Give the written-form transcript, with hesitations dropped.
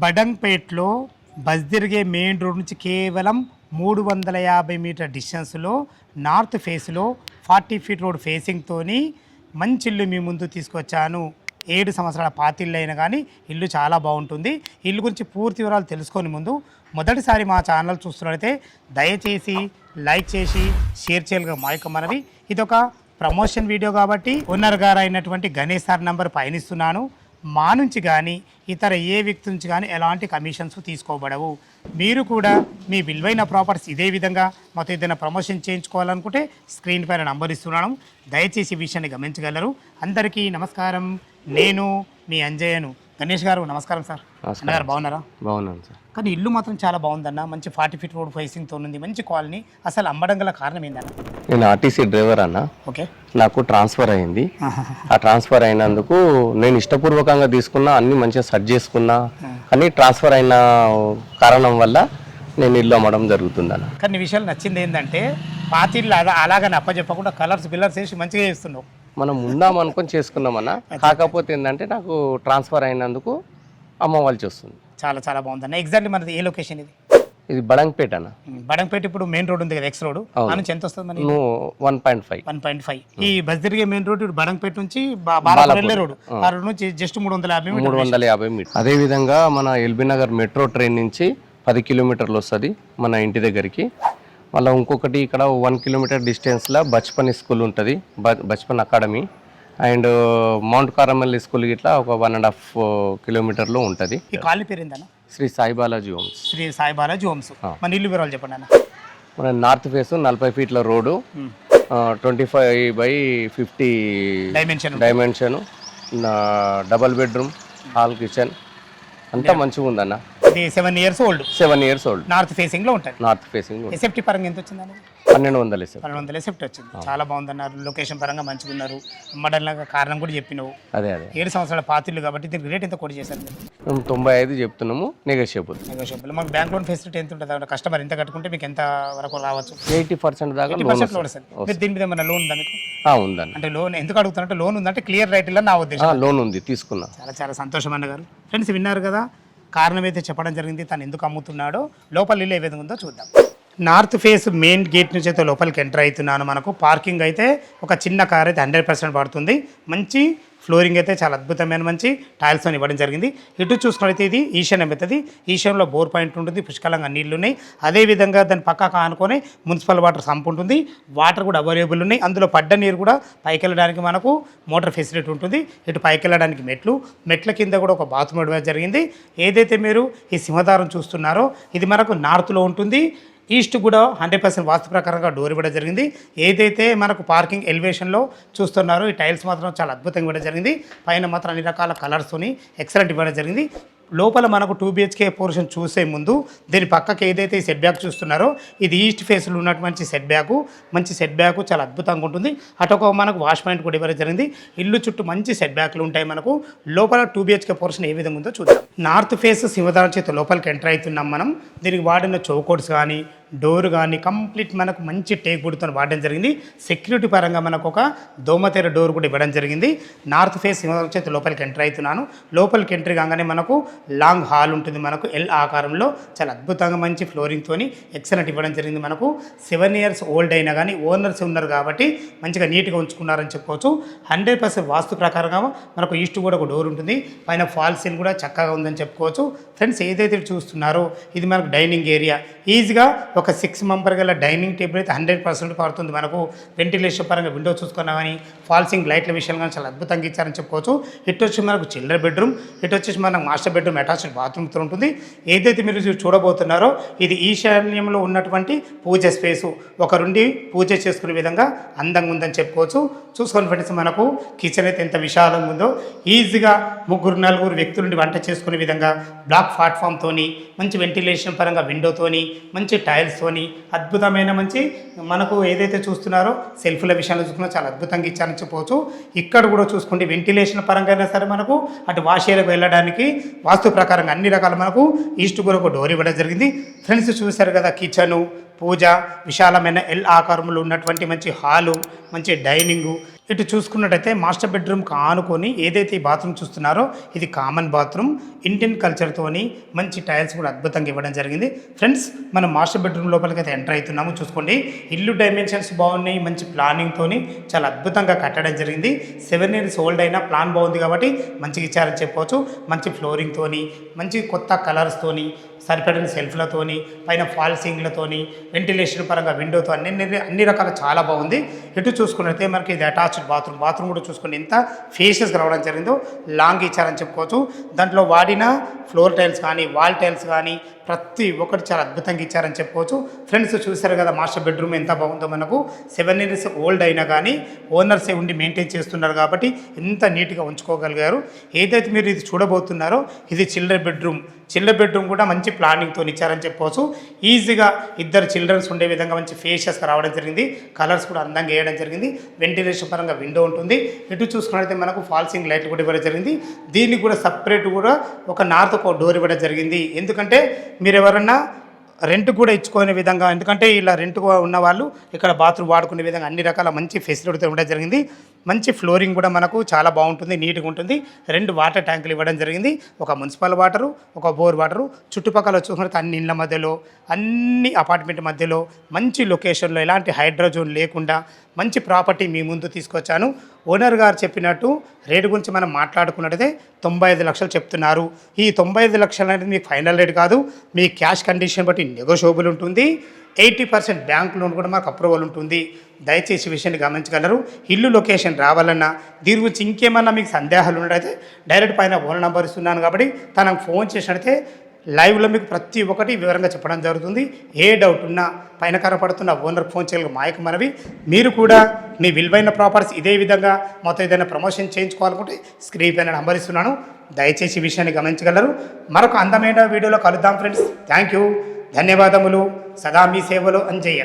బడంగ్పేట్లో bus తిరిగే main road నుంచి కేవలం 350 మీటర్ డిస్టెన్స్లో నార్త్ ఫేస్లో 40 ఫీట్ రోడ్ ఫేసింగ్తోని మంచి ఇల్లు మీ ముందు తీసుకొచ్చాను. 7 సంవత్సరాల పాతిళ్ళు అయినా కానీ ఇల్లు చాలా బాగుంటుంది. ఇల్లు గురించి పూర్తి వివరాలు తెలుసుకొని ముందు మొదటిసారి మా ఛానల్ చూస్తున్నట్లయితే దయచేసి లైక్ చేసి షేర్ చేయాలిగా మా యొక్క మనవి. ఇదొక ప్రమోషన్ వీడియో కాబట్టి ఓనర్ గారు అయినటువంటి గణేష్ సార్ నంబర్ పయనిస్తున్నాను. మా నుంచి కానీ ఇతర ఏ వ్యక్తి నుంచి కానీ ఎలాంటి కమిషన్స్ తీసుకోబడవు. మీరు కూడా మీ విలువైన ప్రాపర్టీస్ ఇదే విధంగా మాతో ఏదైనా ప్రమోషన్ చేయించుకోవాలనుకుంటే స్క్రీన్ పైన నంబర్ ఇస్తున్నాను. దయచేసి ఈ విషయాన్ని గమనించగలరు. అందరికీ నమస్కారం. నేను మీ అంజయ్యను. గణేష్ గారు నమస్కారం సార్. గారు బాగున్నారా? బాగున్నాను సార్. కానీ ఇల్లు మాత్రం చాలా బాగుందన్న. మంచి 40 ఫీట్ రోడ్ ఫేసింగ్తో ఉంది. మంచి కాలనీ. అసలు అమ్మడం గల కారణం ఏందన్న? నేను ఆర్టీసీ డ్రైవర్ అన్న. ఓకే. నాకు ట్రాన్స్ఫర్ అయింది. ఆ ట్రాన్స్ఫర్ అయినందుకు నేను ఇష్టపూర్వకంగా తీసుకున్నా, అన్ని మంచిగా సెట్ చేసుకున్నా. కానీ ట్రాన్స్ఫర్ అయిన కారణం వల్ల నేను ఇల్లు అమ్మడం జరుగుతుందన్న. కానీ విషయాలు నచ్చింది ఏంటంటే పాతిళ్ళు అలాగని అప్పచెప్పకుండా కలర్స్ పిల్లర్స్ వేసి మంచిగా చేస్తున్నావు. మనం ఉందాం అనుకొని చేసుకున్నామన్న. కాకపోతే ఏంటంటే నాకు ట్రాన్స్ఫర్ అయినందుకు అమ్మవలసి వస్తుంది. చాలా చాలా బాగుందన్న. ఎగ్జాక్ట్లీ మనది ఏ లొకేషన్ ఇది? ఇది బడంగ్పేట అన్న. బడంగ్పేట ఇప్పుడు మెయిన్ రోడ్ ఉంది కదా, ఎక్స్ రోడ్. ఆ నుంచి ఎంత వస్తుంది? 1.5. ఈ బస్ తిరిగే మెయిన్ రోడ్ బడంగ్పేట నుంచి బాలాపూర్ రోడ్, ఆ రోడ్ నుంచి జస్ట్ 350 మీటర్. అదే విధంగా మన ఎల్బీ నగర్ మెట్రో ట్రైన్ నుంచి 10 కిలోమీటర్లు వస్తుంది మన ఇంటి దగ్గరికి. మళ్ళీ ఇంకొకటి ఇక్కడ 1 కిలోమీటర్ డిస్టెన్స్లో బచ్పన్ స్కూల్ ఉంటుంది, Bachpan academy. And mount Carmel school ఇట్లా ఒక 1.5 కిలోమీటర్లో ఉంటుంది. ఈ కాలనీ పేరు ఏందన్న? శ్రీ సాయిబాలాజీ హోమ్స్. శ్రీ సాయిబాలాజీ హోమ్స్. మన ఇల్లు వివరాలు చెప్పండి అన్న. మన నార్త్ ఫేస్ 40 ఫీట్ల road, 25/50 dimension, double bedroom, hall, kitchen అంతా మంచిగా ఉందన్న. ఇది 7 ఇయర్స్ ఓల్డ్. నార్త్ ఫేసింగ్ లో ఉంటుంది. North facing. ఎస్ఎఫ్టీ పరంగా ఎంత వచ్చిందండి? 1200 ఎస్ఎఫ్టీ వచ్చింది. చాలా బాగుందన్నారు. లొకేషన్ పరంగా మంచిగా ఉన్నారు. అమ్మడంలాగా కారణం కూడా చెప్పినావు. అదే 7 సంవత్సరాల పాతిళ్ళు కాబట్టి దీనికి రేట్ ఎంత కొట్టి చేశారు? మేము 95 చెప్తున్నాము. నెగోషియబుల్. మాకు బ్యాంక్ లోన్ ఫెసిలిటీ ఎంత ఉంటుంది? కస్టమర్ ఎంత కట్టుకుంటే మీకు ఎంత వరకు రావచ్చు? 80% దాకా లోన్ వస్తుంది. దీని మీద ఏమైనా లోన్ ఉందా మీకు? ఉందండి. అంటే లోన్ ఎందుకు అడుగుతానంటే లోన్ ఉందంటే క్లియర్ రైట్ ఇలా నా ఉద్దేశం. లోన్ ఉంది, తీసుకున్నా. చాలా చాలా సంతోషం అన్నగారు. ఫ్రెండ్స్ విన్నారు కదా, కారణం అయితే చెప్పడం జరిగింది. తను ఎందుకు అమ్ముతున్నాడో లోపల ఇల్లు ఏ విధంగా ఉందో చూద్దాం. నార్త్ ఫేస్ మెయిన్ గేట్ నుంచి అయితే లోపలికి ఎంటర్ అవుతున్నాను. మనకు పార్కింగ్ అయితే ఒక చిన్న కార్ అయితే 100% పడుతుంది. మంచి ఫ్లోరింగ్ అయితే చాలా అద్భుతమైన మంచి టైల్స్తో ఇవ్వడం జరిగింది. ఇటు చూసుకున్నట్లయితే ఇది ఈశాన్యం అవుతుంది. ఈశాన్యంలో బోర్ పాయింట్ ఉంటుంది, పుష్కలంగా నీళ్లు ఉన్నాయి. అదేవిధంగా దాని పక్కకు ఆనుకొని మున్సిపల్ వాటర్ సంప్ ఉంటుంది. వాటర్ కూడా అవైలబుల్ ఉన్నాయి. అందులో పడ్డ నీరు కూడా పైకి వెళ్ళడానికి మనకు మోటార్ ఫెసిలిటీ ఉంటుంది. ఇటు పైకి వెళ్ళడానికి మెట్ల కింద కూడా ఒక బాత్రూమ్ ఇవ్వడం జరిగింది. ఏదైతే మీరు ఈ సింహద్వారం చూస్తున్నారో ఇది మనకు నార్త్లో ఉంటుంది. ఈస్ట్ కూడా 100% వాస్తు ప్రకారంగా డోర్ ఇవ్వడం జరిగింది. ఏదైతే మనకు పార్కింగ్ ఎలివేషన్లో చూస్తున్నారో ఈ టైల్స్ మాత్రం చాలా అద్భుతంగా ఇవ్వడం జరిగింది. పైన మాత్రం అన్ని రకాల కలర్స్తోని ఎక్సలెంట్ ఇవ్వడం జరిగింది. లోపల మనకు 2 BHK పోర్షన్ చూసే ముందు దీని పక్కకి ఏదైతే సెట్ బ్యాక్ చూస్తున్నారో ఇది ఈస్ట్ ఫేస్లో ఉన్నటువంటి సెట్ బ్యాక్ చాలా అద్భుతంగా ఉంటుంది. అటొక మనకు వాష్ పాయింట్ కూడా ఇవ్వడం జరిగింది. ఇల్లు చుట్టూ మంచి సెట్ బ్యాక్లు ఉంటాయి. మనకు లోపల 2 BHK పోర్షన్ ఏ విధంగా ఉందో చూద్దాం. నార్త్ ఫేస్ సింహద్వారం చేత లోపలికి ఎంటర్ అవుతున్నాం మనం. దీనికి వాడిన చౌకోట్స్ కానీ డోర్ కానీ కంప్లీట్ మనకు మంచి టేక్ బుడ్తో వాడడం జరిగింది. సెక్యూరిటీ పరంగా మనకు ఒక దోమతెర డోర్ కూడా ఇవ్వడం జరిగింది. నార్త్ ఫేస్ సింహద్వారం చేత లోపలికి ఎంటర్ అవుతున్నాను. లోపలికి ఎంట్రీ కాగానే మనకు లాంగ్ హాల్ ఉంటుంది. మనకు ఎల్ ఆకారంలో చాలా అద్భుతంగా మంచి ఫ్లోరింగ్తోని ఎక్సలెంట్ ఇవ్వడం జరిగింది. మనకు 7 ఇయర్స్ ఓల్డ్ అయినా కానీ ఓనర్స్ ఉన్నారు కాబట్టి మంచిగా నీట్గా ఉంచుకున్నారని చెప్పుకోవచ్చు. 100% వాస్తు ప్రకారంగా మనకు ఈస్ట్ కూడా ఒక డోర్ ఉంటుంది. పైన ఫాల్ సీల్ కూడా చక్కగా ఉందని చెప్పుకోవచ్చు. ఫ్రెండ్స్ ఏదైతే చూస్తున్నారో ఇది మనకు డైనింగ్ ఏరియా. ఈజీగా ఒక 6 మెంబర్ గల డైనింగ్ టేబుల్ అయితే 100% పడుతుంది. మనకు వెంటిలేషన్ పరంగా విండో చూసుకున్నా కానీ ఫాల్సింగ్ లైట్ల విషయాలు కానీ చాలా అద్భుతంగా ఇచ్చారని చెప్పుకోవచ్చు. ఇటు వచ్చి మనకు చిల్డ్రన్ బెడ్రూమ్, ఇటు వచ్చేసి మనకు మాస్టర్ బెడ్రూమ్ అటాచ్డ్ బాత్రూమ్తో ఉంటుంది. ఏదైతే మీరు చూడబోతున్నారో ఇది ఈశాన్యంలో ఉన్నటువంటి పూజ స్పేసు. ఒకరుండి పూజ చేసుకునే విధంగా అందంగా ఉందని చెప్పుకోవచ్చు. చూసుకొని ఫ్రెండ్స్ మనకు కిచెన్ అయితే ఎంత విశాలంగా ఉందో. ఈజీగా 3-4 వ్యక్తులుండి వంట చేసుకునే విధంగా బ్లాక్ ప్లాట్ఫామ్తోని మంచి వెంటిలేషన్ పరంగా విండోతోని మంచి టైల్స్తోని అద్భుతమైన మంచి మనకు ఏదైతే చూస్తున్నారో సెల్ఫ్ల విషయాల్లో చూసుకున్నా చాలా అద్భుతంగా ఇచ్చారని చెప్పవచ్చు. ఇక్కడ కూడా చూసుకుంటే వెంటిలేషన్ పరంగా అయినా సరే మనకు అటు వాష్ ఏరియాకు వెళ్ళడానికి వాస్తు ప్రకారంగా అన్ని రకాల మనకు ఈస్ట్ కూడా ఒక డోర్ ఇవ్వడం జరిగింది. ఫ్రెండ్స్ చూశారు కదా, కిచెను, పూజ, విశాలమైన ఎల్ ఆకారంలో ఉన్నటువంటి మంచి హాలు, మంచి డైనింగు, ఇటు చూసుకున్నట్టయితే మాస్టర్ బెడ్రూమ్కి ఆనుకొని ఏదైతే ఈ బాత్రూమ్ చూస్తున్నారో ఇది కామన్ బాత్రూమ్ ఇండియన్ కల్చర్తోని మంచి టైల్స్ కూడా అద్భుతంగా ఇవ్వడం జరిగింది. ఫ్రెండ్స్ మనం మాస్టర్ బెడ్రూమ్ లోపలికి అయితే ఎంటర్ అవుతున్నాము. చూసుకోండి ఇల్లు డైమెన్షన్స్ బాగున్నాయి, మంచి ప్లానింగ్తోని చాలా అద్భుతంగా కట్టడం జరిగింది. 7 years ఓల్డ్ అయినా ప్లాన్ బాగుంది కాబట్టి మంచిగా ఇచ్చారని చెప్పవచ్చు. మంచి ఫ్లోరింగ్తోని మంచి కొత్త కలర్స్తోని సరిపడిన సెల్ఫ్లతోని పైన ఫాల్ సీలింగ్లతోని వెంటిలేషన్ పరంగా విండోతో అన్ని రకాల చాలా బాగుంది. ఎటు చూసుకున్నట్లయితే మనకి ఇది అటాచ్డ్ బాత్రూమ్ కూడా చూసుకుని ఎంత ఫేషియస్గా రావడం జరిగిందో లాంగ్ ఇచ్చారని చెప్పుకోవచ్చు. దాంట్లో వాడిన ఫ్లోర్ టైల్స్ కానీ వాల్ టైల్స్ కానీ ప్రతి ఒక్కటి చాలా అద్భుతంగా ఇచ్చారని చెప్పుకోవచ్చు. ఫ్రెండ్స్ చూశారు కదా మాస్టర్ బెడ్రూమ్ ఎంత బాగుందో. మనకు 7 years ఓల్డ్ అయినా కానీ ఓనర్సే ఉండి మెయింటైన్ చేస్తున్నారు కాబట్టి ఎంత నీట్గా ఉంచుకోగలిగారు. ఏదైతే మీరు ఇది చూడబోతున్నారో ఇది చిల్డ్రన్ బెడ్రూమ్ కూడా మంచి ప్లానింగ్తో ఇచ్చారని చెప్పవచ్చు. ఈజీగా 2 చిల్డ్రన్స్ ఉండే విధంగా మంచి ఫేషియస్గా రావడం జరిగింది. కలర్స్ కూడా అందంగా వేయడం జరిగింది. వెంటిలేషన్ పరంగా విండో ఉంటుంది. ఇటు చూసుకున్నట్లయితే మనకు ఫాల్సింగ్ లైట్ కూడా ఇవ్వడం జరిగింది. దీనికి కూడా సపరేట్ కూడా ఒక నార్త్ ఒక డోర్ ఇవ్వడం జరిగింది. ఎందుకంటే మీరు ఎవరన్నా రెంట్ కూడా ఇచ్చుకునే విధంగా, ఎందుకంటే ఇలా రెంట్ ఉన్న వాళ్ళు ఇక్కడ బాత్రూమ్ వాడుకునే విధంగా అన్ని రకాల మంచి ఫెసిలిటీతో ఉండడం జరిగింది. మంచి ఫ్లోరింగ్ కూడా మనకు చాలా బాగుంటుంది, నీట్గా ఉంటుంది. 2 వాటర్ ట్యాంకులు ఇవ్వడం జరిగింది. ఒక మున్సిపల్ వాటరు, ఒక బోర్ వాటరు. చుట్టుపక్కల చూసుకుంటే అన్ని ఇళ్ళ మధ్యలో, అన్ని అపార్ట్మెంట్ మధ్యలో మంచి లొకేషన్లో ఎలాంటి హైడ్రోజోన్ లేకుండా మంచి ప్రాపర్టీ మీ ముందు తీసుకొచ్చాను. ఓనర్ గారు చెప్పినట్టు రేటు గురించి మనం మాట్లాడుకున్నట్టయితే 95 లక్షలు చెప్తున్నారు. ఈ 95 లక్షలు అనేది మీకు ఫైనల్ రేట్ కాదు. మీ క్యాష్ కండిషన్ బట్టి నెగోషియబుల్ ఉంటుంది. 80% బ్యాంక్ లోన్ కూడా మాకు అప్రూవల్ ఉంటుంది. దయచేసి విషయాన్ని గమనించగలరు. ఇల్లు లొకేషన్ రావాలన్నా దీని గురించి ఇంకేమన్నా మీకు సందేహాలు ఉన్నట్టయితే డైరెక్ట్ పైన ఓనర్ నెంబర్ ఇస్తున్నాను కాబట్టి తనకు ఫోన్ చేసినట్టయితే లైవ్లో మీకు ప్రతి ఒక్కటి వివరంగా చెప్పడం జరుగుతుంది. ఏ డౌట్ ఉన్నా పైన కనపడుతున్న ఓనర్ ఫోన్ చేయగల మాయకు మనవి. మీరు కూడా మీ విలువైన ప్రాపర్టీస్ ఇదే విధంగా మొత్తం ఏదైనా ప్రమోషన్ చేయించుకోవాలనుకుంటే స్క్రీన్ పైన నంబర్ ఇస్తున్నాను. దయచేసి విషయాన్ని గమనించగలరు. మరొక అందమైన వీడియోలో కలుద్దాం ఫ్రెండ్స్. థ్యాంక్ యూ, ధన్యవాదములు. సదా మీ సేవలో అంజయ్య.